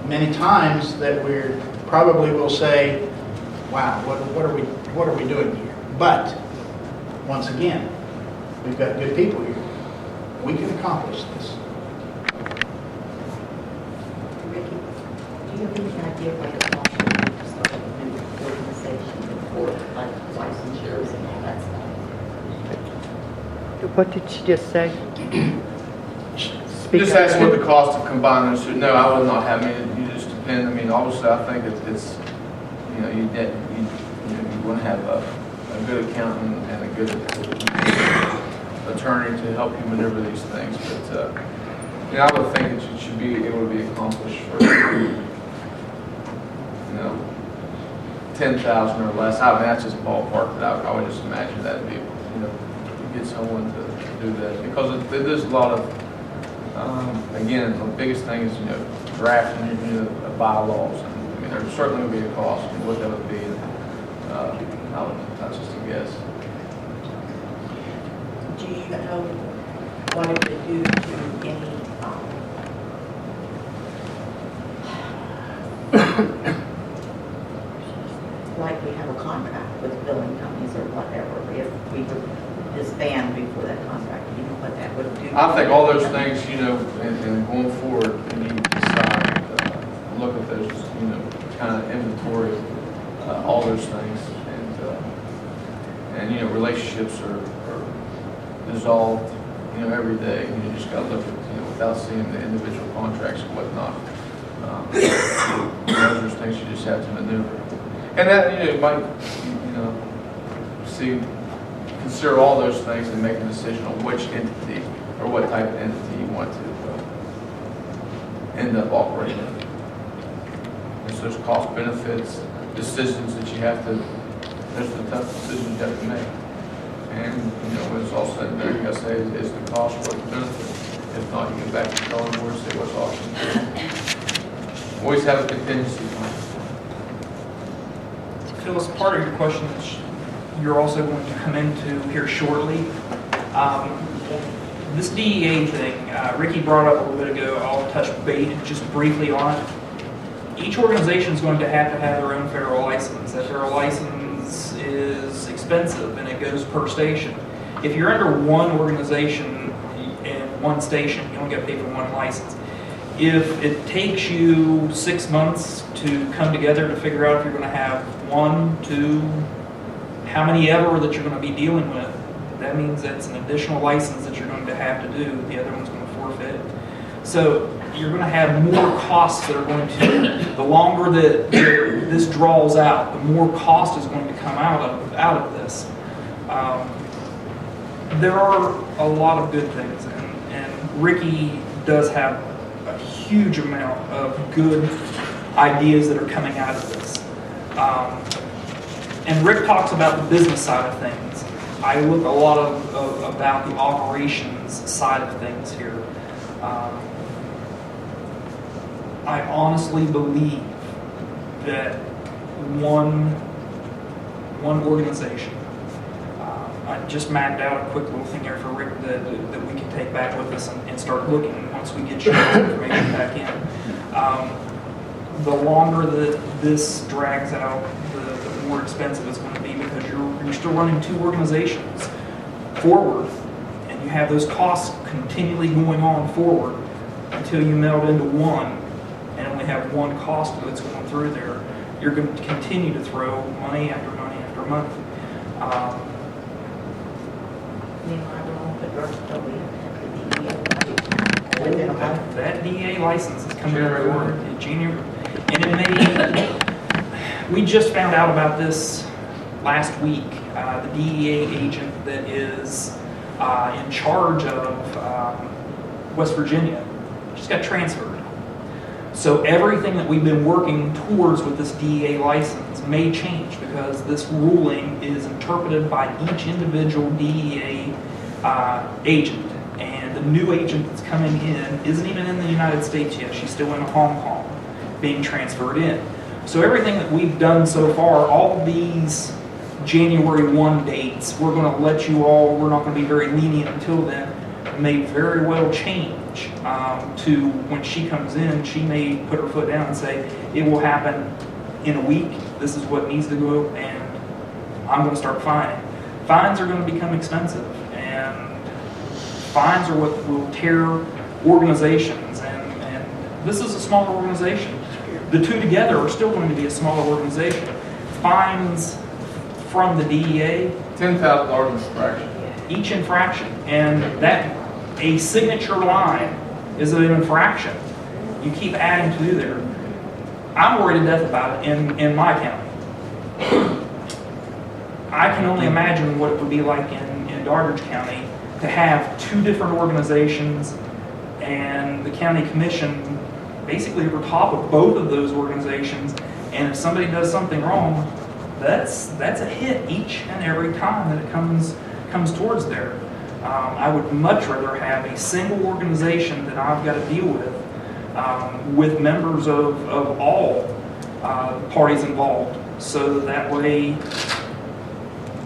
many times that we probably will say, wow, what are we doing here? But once again, we've got good people here. We can accomplish this. Ricky, do you have any idea what the cost of starting a new organization before, like licensures and all that stuff? What did she just say? Just ask what the cost of combining those two. No, I would not have. I mean, you just depend. I mean, obviously, I think it's you know, you want to have a good accountant and a good attorney to help you maneuver these things. But you know, I would think that it should be able to be accomplished for 10,000 or less. I mean, that's just ballpark. But I would just imagine that would be, you know, to get someone to do that, because there's a lot of again, the biggest thing is, you know, drafting, you know, bylaws. And, I mean, there certainly would be a cost, and what that would be. That's just a guess. Do you know what it would do to any, like we have a contract with billing companies or whatever, if we would disband before that contract, you know what that would do? I think all those things, you know, and going forward, you need to decide, look at those, you know, kind of inventory, all those things, and you know, relationships are dissolved, you know, every day. You just got to look at, you know, without seeing the individual contracts and whatnot. Those are things you just have to maneuver, and that, you know, might, you know, consider all those things and make a decision on which entity or what type of entity you want to end up operating. There's those cost benefits, decisions that you have to, there's the tough decisions you have to make. And, you know, when it's all said and done, you got to say, is the cost worth the benefit? If not, you get back to the drawing board and see what's options. Always have a contingency plan. Phyllis, part of your question that you're also going to come into here shortly. This DEA thing, Ricky brought up a little bit ago. I'll touch base just briefly on it. Each organization is going to have their own federal license. That federal license is expensive and it goes per station. If you're under one organization and one station, you don't get paid for one license. If it takes you 6 months to come together to figure out if you're going to have 1, 2, how many ever that you're going to be dealing with, that means that's an additional license that you're going to have to do. The other one's going to forfeit. So you're going to have more costs that are going to, the longer that this draws out, the more cost is going to come out of this. There are a lot of good things, and Ricky does have a huge amount of good ideas that are coming out of this. And Rick talks about the business side of things. I look a lot about the operations side of things here. I honestly believe that one organization, I just mapped out a quick little thing here for Rick that we can take back with us and start looking once we get your information back in. The longer that this drags out, the more expensive it's going to be, because you're still running 2 organizations forward, and you have those costs continually going on forward until you meld into one and only have one cost that's going through there. You're going to continue to throw money after money after money. That DEA license is coming forward in January, and it may. We just found out about this last week. The DEA agent that is in charge of West Virginia just got transferred. So everything that we've been working towards with this DEA license may change, because this ruling is interpreted by each individual DEA agent. And the new agent that's coming in isn't even in the United States yet. She's still in Hong Kong, being transferred in. So everything that we've done so far, all of these January 1 dates, we're going to let you all, we're not going to be very lenient until then, may very well change to when she comes in. She may put her foot down and say, it will happen in a week, this is what needs to go, and I'm going to start fining. Fines are going to become expensive, and fines are what will tear organizations, and this is a smaller organization. The 2 together are still going to be a smaller organization. Fines from the DEA, $10,000 infraction. Each infraction, and that a signature line is an infraction. You keep adding to there. I'm worried to death about it in my county. I can only imagine what it would be like in Doddridge County to have 2 different organizations and the county commission basically over top of both of those organizations, and if somebody does something wrong, that's a hit each and every time that it comes towards there. I would much rather have a single organization that I've got to deal with members of all parties involved, so that way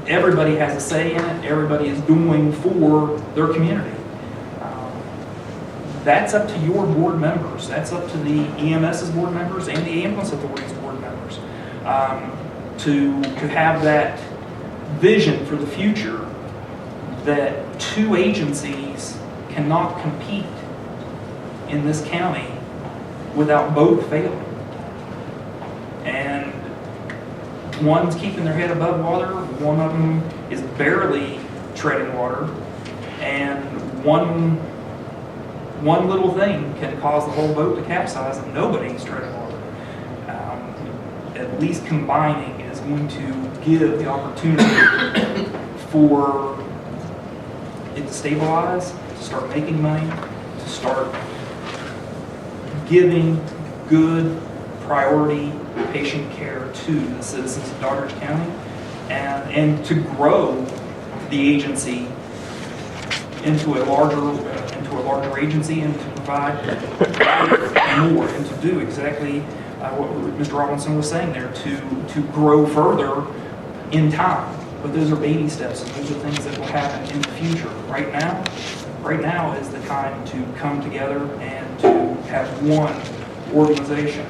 everybody has a say in it, everybody is doing for their community. That's up to your board members. That's up to the EMS's board members and the ambulance authority's board members to have that vision for the future, that 2 agencies cannot compete in this county without both failing. And one's keeping their head above water, one of them is barely treading water, and one little thing can cause the whole boat to capsize and nobody's treading water. At least combining is going to give the opportunity for it to stabilize, to start making money, to start giving good priority patient care to the citizens of Doddridge County, and to grow the agency into a larger agency, and to provide more and to do exactly what Mr. Robinson was saying there, to grow further in time. But those are baby steps, and those are things that will happen in the future. Right now is the time to come together and to have one organization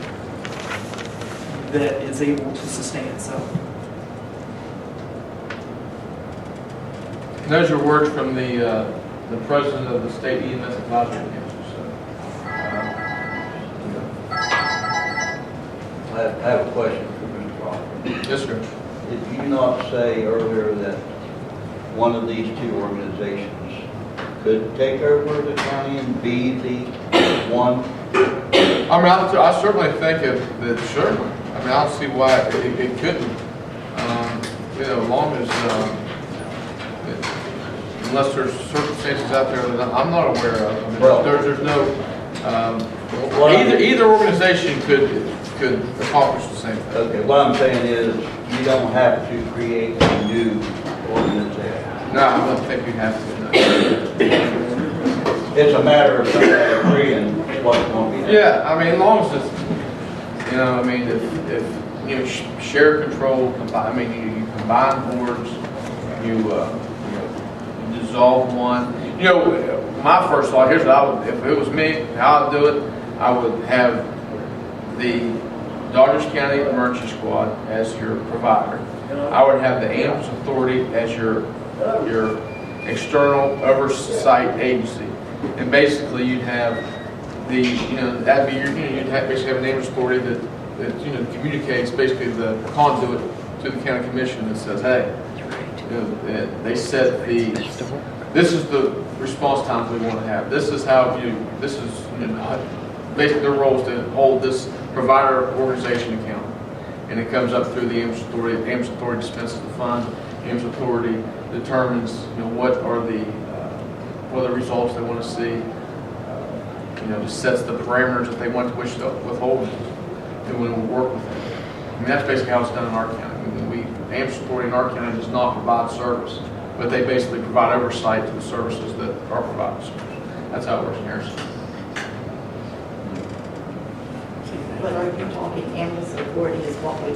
that is able to sustain itself. And those are words from the president of the state EMS advisory council. So, I have a question for Mr. Rock. yes, sir. Did you not say earlier that one of these two organizations could take over the county and be the one? I mean, I certainly think that certainly. I mean, I don't see why it couldn't. As long as, unless there's circumstances out there that I'm not aware of. I mean, Well, there's no, either organization could accomplish the same thing. Okay, what I'm saying is, you don't have to create a new organization. No, I don't think you have to. No. It's a matter of somebody agreeing what's going to be done. Yeah, I mean, as long as it's, I mean, if share control, you combine boards, you dissolve one. My first thought, here's what I would, if it was me, how I'd do it, I would have the Daughters County Emergency Squad as your provider. I would have the AMS Authority as your external oversight agency. And basically you'd have that'd be you'd basically have an AMS Authority that communicates basically the conduit to the county commission that says, hey, they set this is the response times we want to have. This is how basically their role is to hold this provider organization accountable. And it comes up through the AMS Authority. The AMS Authority dispenses the fund. The AMS Authority determines what are the results they want to see. Just sets the parameters that they want to wish to withhold, and we will work with them. I mean, that's basically how it's done in our county. AMS Authority in our county does not provide service, but they basically provide oversight to the services that are provided service. That's how it works in Harrison. But are you talking AMS Authority is what we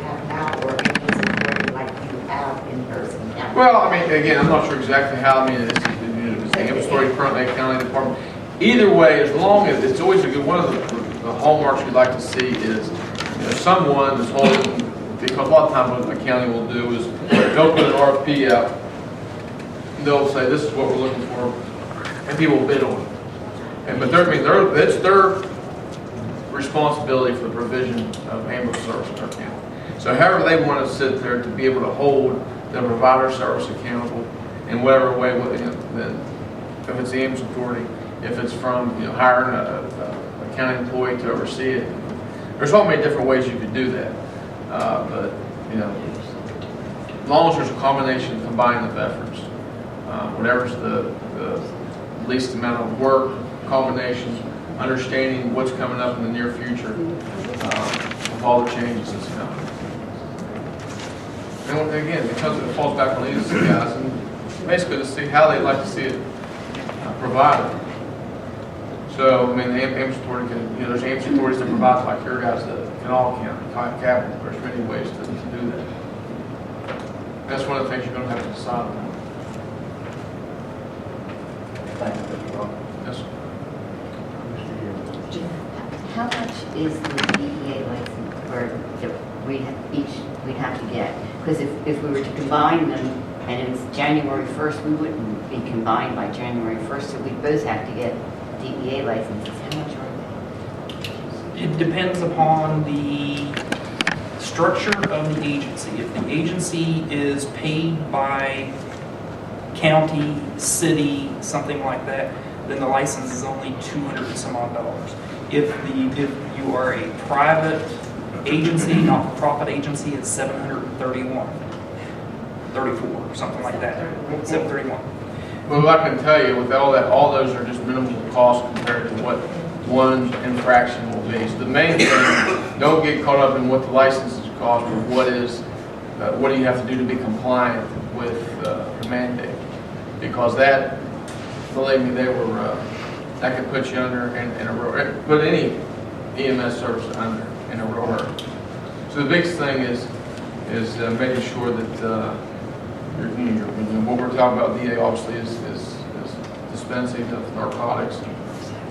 have now, or AMS Authority like you have in Harrison County? Well, I mean, again, I'm not sure exactly how. I mean, it's the AMS Authority currently county department. Either way, as long as it's always a good one of the hallmarks we'd like to see is someone is holding. Because a lot of times what a county will do is they'll put an RFP out. They'll say this is what we're looking for, and people will bid on it. It's their responsibility for the provision of ambulance service in our county. So however they want to sit there to be able to hold the provider service accountable in whatever way, then if it's the ambulance authority, if it's from hiring a county employee to oversee it, there's so many different ways you could do that. But as long as there's a combination of combining of efforts, whatever's the least amount of work, combination, understanding what's coming up in the near future, with all the changes that's coming. And again, because it falls back on these guys, and basically to see how they'd like to see it provided. So, I mean, the AMS Authority can, there's AMS authorities that provide like your guys that can all count, capital. There's many ways to do that. That's one of the things you're going to have to decide on. Thank you, Mr. Rock. Yes, sir. How much is the DEA license that we'd have to get? Because if we were to combine them and it's January 1st, we wouldn't be combined by January 1st, so we'd both have to get DEA licenses. How much are they? It depends upon the structure of the agency. If the agency is paid by county, city, something like that, then the license is only $200 and some odd. If you are a private agency, not-for-profit agency, it's $731, 34, something like that. 731. Well, I can tell you, with all that, all those are just minimal costs compared to what one infraction will be. So the main thing, don't get caught up in what the licenses cost, but what do you have to do to be compliant with the mandate? Because that, believe me, that could put you under, put any EMS service under. in a real hurry. So the biggest thing is making sure that what we're talking about, DA obviously is dispensing of narcotics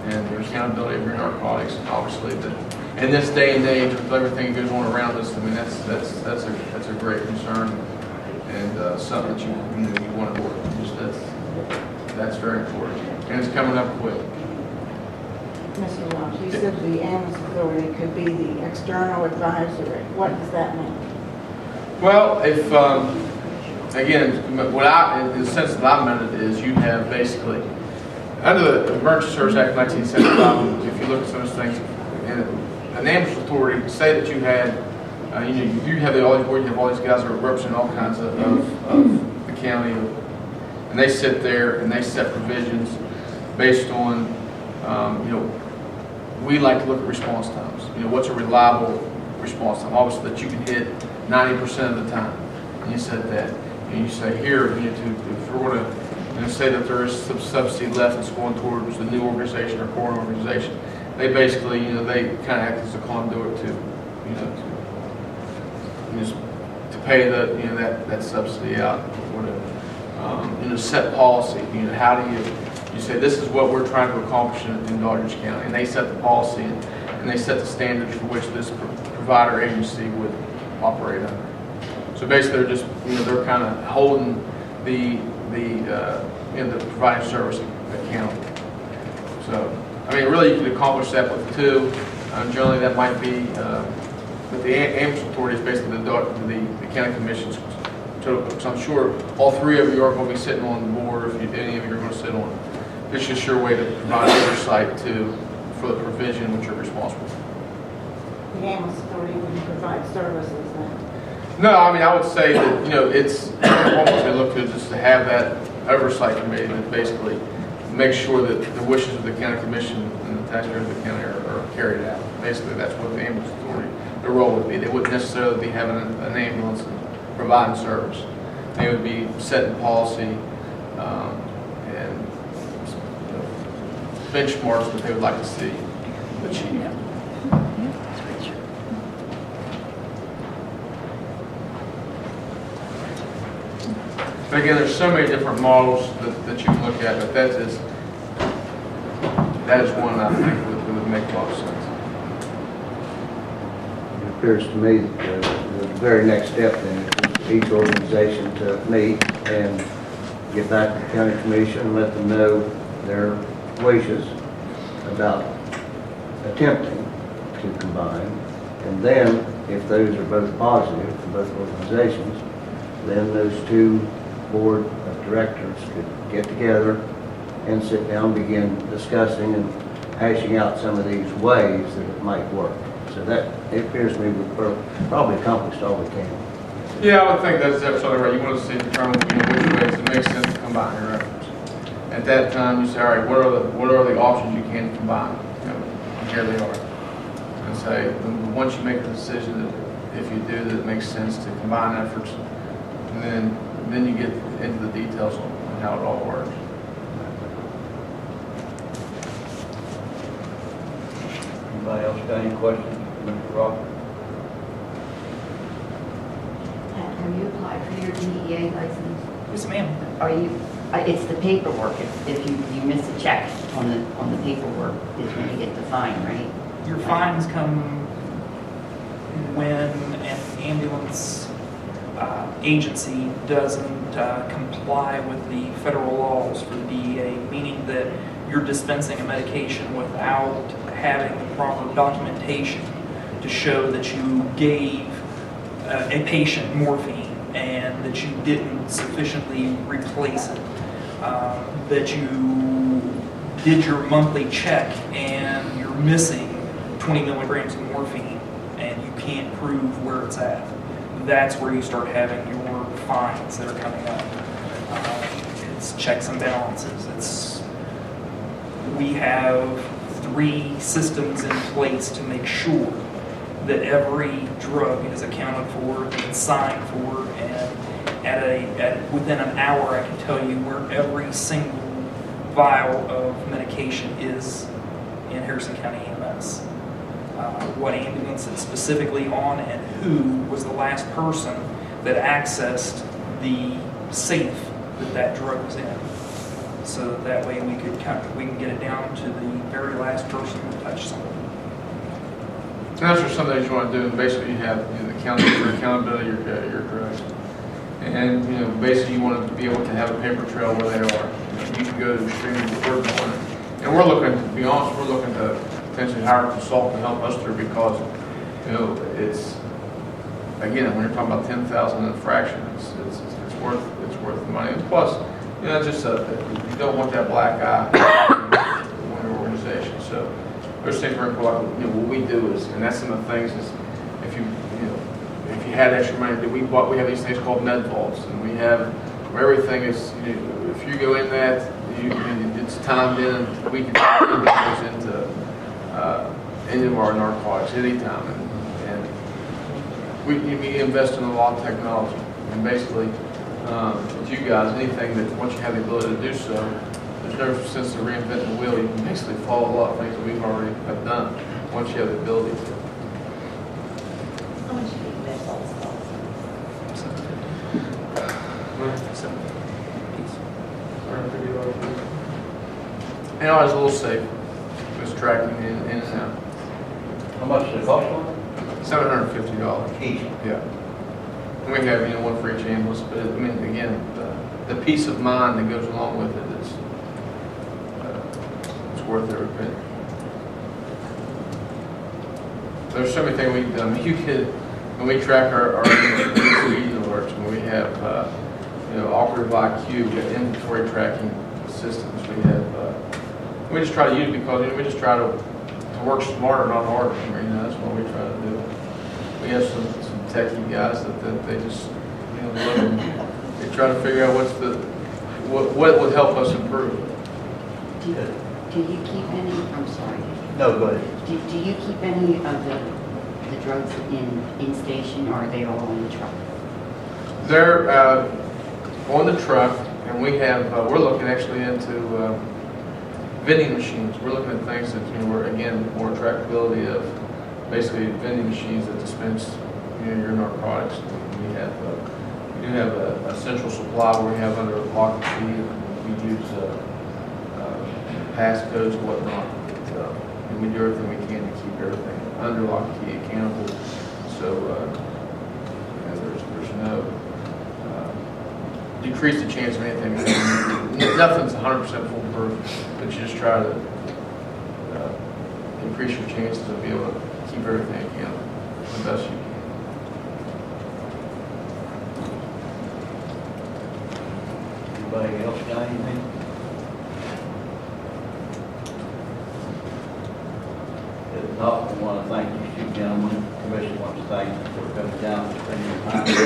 and the accountability of your narcotics, and obviously in this day and age with everything that goes on around us, I mean that's a great concern and something that you want to work. That's very important, and it's coming up quick. Mr. Welch, you said the AMS authority could be the external advisory. What does that mean? Well, if again, in the sense that I meant it is, you have basically under the Emergency Service Act of 1975. If you look at some of those things, an AMS authority, say that you had, you have all these guys that represent all kinds of the county, and they sit there and they set provisions based on, we like to look at response times. What's a reliable response time? Obviously that you can hit 90% of the time. And you set that, and you say here, if we're going to say that there is some subsidy left that's going towards the new organization or core organization, they basically, they kind of act as a conduit to pay that subsidy out, or to set policy. How do you say this is what we're trying to accomplish in Doddridge County, and they set the policy and they set the standards for which this provider agency would operate under. So basically, they're just they're kind of holding the providing service accountable. So I mean, really, you can accomplish that with two. Generally, that might be, but the AMS authority is basically the county commissions. So I'm sure all three of you are going to be sitting on the board, if any of you are going to sit on it. It's just your way to provide oversight for the provision which you're responsible for. The AMS authority would provide services then? No, I mean, I would say that, it's almost they look to just to have that oversight committee that basically makes sure that the wishes of the county commission and the taxpayers of the county are carried out. Basically, that's what the ambulance authority, their role would be. They wouldn't necessarily be having an ambulance and providing service. They would be setting policy and benchmarks that they would like to see achieved. But again, there's so many different models that you can look at, but that is one I think would make a lot of sense. It appears to me that the very next step then is for each organization to meet and get back to the county commission and let them know their wishes about attempting to combine. And then, if those are both positive for both organizations, then those two board of directors could get together and sit down, begin discussing and hashing out some of these ways that it might work. So that, it appears to me, we've probably accomplished all we can. Yeah, I would think that's absolutely right. You want to see determine which ways it makes sense to combine your efforts. At that time, you say, all right, what are the options you can combine? And here they are. And say, once you make the decision that if you do, that it makes sense to combine efforts, and then you get into the details on how it all works. Anybody else got any questions, Mr. Rock? Have you applied for your DEA license? Yes, ma'am. Are you? It's the paperwork. If you miss a check on the paperwork, is when you get the fine, right? Your fines come when an ambulance agency doesn't comply with the federal laws for the DEA, meaning that you're dispensing a medication without having the proper documentation to show that you gave a patient morphine and that you didn't sufficiently replace it, that you did your monthly check and you're missing 20 milligrams of morphine and you can't prove where it's at. That's where you start having your fines that are coming up. It's checks and balances. We have 3 systems in place to make sure that every drug is accounted for and signed for, and within an hour I can tell you where every single vial of medication is in Harrison County EMS. what ambulance it's specifically on and who was the last person that accessed the safe that drug was in. So that way we can get it down to the very last person who touched something. And that's what some days you want to do, and basically you have the accountability of your drugs. And, basically you want to be able to have a paper trail where they are. You can go to the stream and report on it. And we're looking, to be honest, we're looking to potentially hire a consultant to help us through because, it's, again, when you're talking about 10,000 infractions, it's worth the money. And plus, just you don't want that black eye in your organization. So there's things where what we do is, and that's some of the things is, if you had extra money, we have these things called med vaults, and we have where everything is. If you go in that, it's timed in. We can put those into any of our narcotics anytime, and we invest in a lot of technology. And basically, with you guys, anything that once you have the ability to do so, there's no sense of reinventing the wheel. You can basically follow a lot of things that we've already have done once you have the ability to. How much do you think that costs? And it's a little safe, just tracking in and out. How much does it cost one? $750 Each. Yeah. And we have, one for each ambulance, but again, the peace of mind that goes along with it is, it's worth every penny. There's so many things we've done. When we track our speed alerts, when we have, operative IQ, we have inventory tracking systems, we just try to use it because, we just try to work smarter, not harder. That's what we try to do. We have some techie guys that they just, look and they try to figure out what would help us improve. Do you keep any, I'm sorry. No, go ahead. Do you keep any of the drugs in station, or are they all in the truck? They're on the truck, and we're looking actually into vending machines. We're looking at things that, we're, again, more attractability of basically vending machines that dispense, your narcotics. We do have a central supply where we have under lock and key, and we use passcodes and whatnot. And we do everything we can to keep everything under lock and key accountable. So there's no decrease the chance of anything. Nothing's 100% foolproof, but you just try to increase your chances of being able to keep everything accountable the best you can. Anybody else got anything? If not, I want to thank these two gentlemen. The commission wants to thank you for coming down and spending your time with us.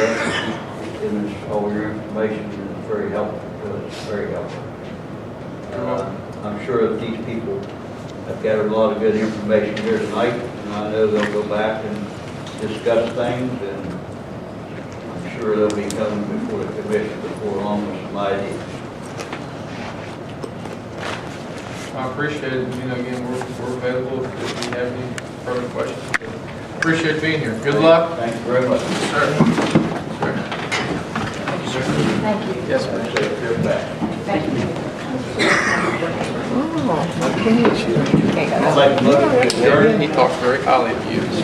Giving us all your information is very helpful to us, very helpful. I'm sure that these people have gathered a lot of good information here tonight, and I know they'll go back and discuss things, and I'm sure they'll be coming before the commission before long with some ideas. I appreciate it. Again, we're available if you have any further questions. Appreciate being here. Good luck. Thank you very much. Sir. Thank you. Yes, sir. You're back. Thank you. I'd like to look at the adjournment. He talks very highly of you. That's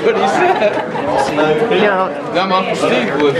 what he said. Yeah. Now, Uncle Steve would.